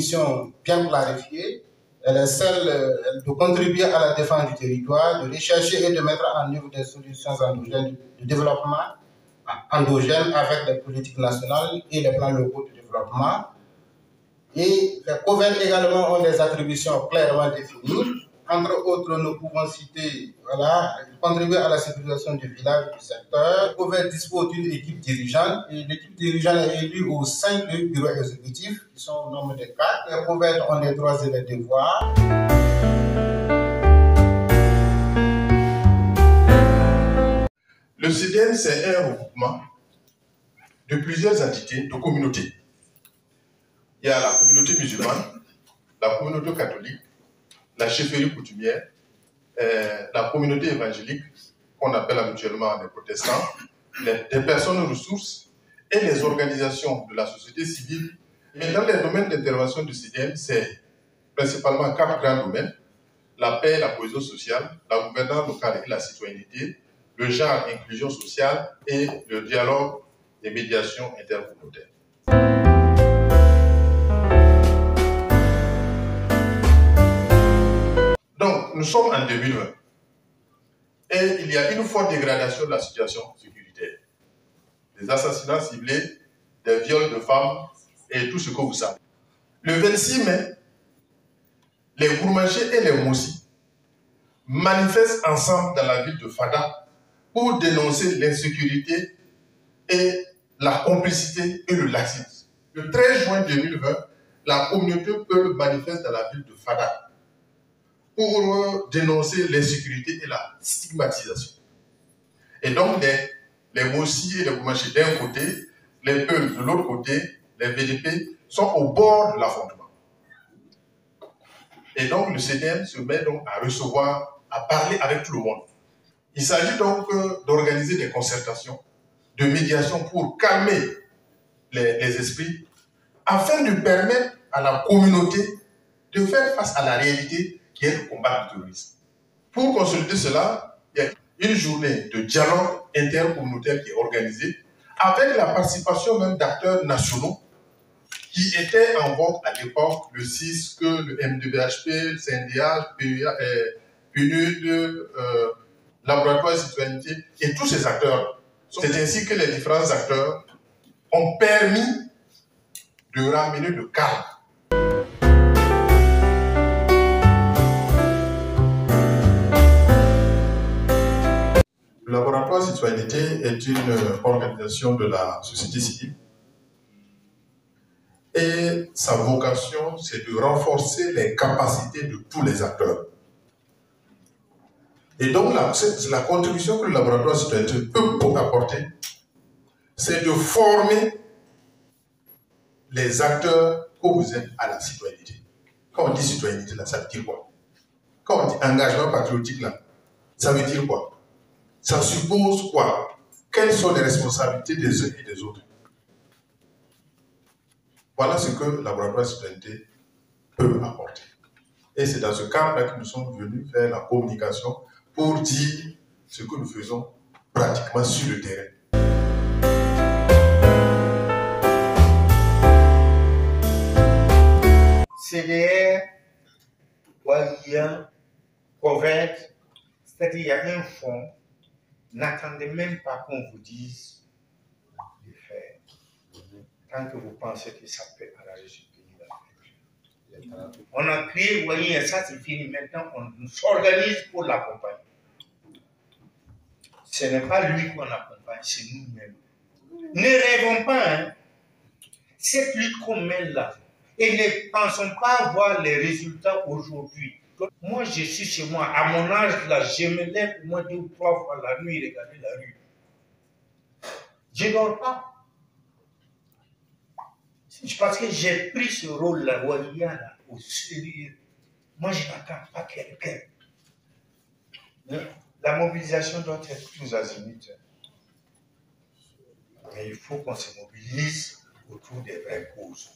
mission bien clarifiée. Elle est celle de contribuer à la défense du territoire, de rechercher et de mettre en œuvre des solutions endogènes de développement endogènes avec les politiques nationales et les plans locaux de développement. Et les COVED également ont des attributions clairement définies. Entre autres, nous pouvons citer, contribuer à la sécurisation du village et du secteur. COVED dispose d'une équipe dirigeante et l'équipe dirigeante est élue au sein du bureau exécutif, qui sont au nombre de 4. Les COVED ont les droits et les devoirs. Le CDM, c'est un regroupement de plusieurs entités, de communautés. Il y a la communauté musulmane, la communauté catholique, la chefferie coutumière, la communauté évangélique, qu'on appelle habituellement les protestants, des personnes ressources et les organisations de la société civile. Mais dans les domaines d'intervention du CDM, c'est principalement 4 grands domaines: la paix, la cohésion sociale, la gouvernance locale et la citoyenneté, le genre, inclusion sociale et le dialogue et médiation intercommunautaire. Donc, nous sommes en 2020 et il y a une forte dégradation de la situation sécuritaire. Des assassinats ciblés, des viols de femmes et tout ce que vous savez. Le 26 mai, les Gourmagés et les Moussi manifestent ensemble dans la ville de Fada pour dénoncer l'insécurité et la complicité et le laxisme. Le 13 juin 2020, la communauté Peul manifeste dans la ville de Fada pour dénoncer l'insécurité et la stigmatisation. Et donc, les Moussi et les Gourmagés d'un côté, les Peul de l'autre côté, les VDP sont au bord de l'affrontement. Et donc, le CDM se met donc à recevoir, à parler avec tout le monde. Il s'agit donc d'organiser des concertations, de médiation pour calmer les esprits, afin de permettre à la communauté de faire face à la réalité qui est le combat du terrorisme. Pour consolider cela, il y a une journée de dialogue intercommunautaire qui est organisée, avec la participation même d'acteurs nationaux qui étaient en vogue à l'époque, le CISC, le M2BHP, le CNDH, PNUD, Laboratoire Citoyenneté et tous ces acteurs. C'est ainsi que les différents acteurs ont permis de ramener le calme. Le Laboratoire Citoyenneté est une organisation de la société civile et sa vocation, c'est de renforcer les capacités de tous les acteurs. Et donc, la contribution que le laboratoire citoyenneté peut apporter, c'est de former les acteurs que vous êtes à la citoyenneté. Quand on dit citoyenneté, là, ça veut dire quoi? Quand on dit engagement patriotique, là, ça veut dire quoi? Ça suppose quoi? Quelles sont les responsabilités des uns et des autres? Voilà ce que le laboratoire citoyenneté peut apporter. Et c'est dans ce cadre-là que nous sommes venus faire la communication pour dire ce que nous faisons pratiquement sur le terrain. CDR, OIA, COVED, c'est-à-dire il y a un fonds, n'attendez même pas qu'on vous dise de faire. Tant que vous pensez que ça peut arranger ce pays-là. On a créé, vous voyez, ça c'est fini. Maintenant, on s'organise pour l'accompagner. Ce n'est pas lui qu'on accompagne, c'est nous-mêmes. Ne rêvons pas, hein. Cette lutte qu'on mène là, et ne pensons pas voir les résultats aujourd'hui. Moi, je suis chez moi, à mon âge là, je me lève au moins 2 ou 3 fois la nuit regarder la rue. Je ne dors pas. Parce que j'ai pris ce rôle-là, là, au sérieux. Moi, je n'attends pas quelqu'un. La mobilisation doit être tous azimuts. Mais il faut qu'on se mobilise autour des vraies causes.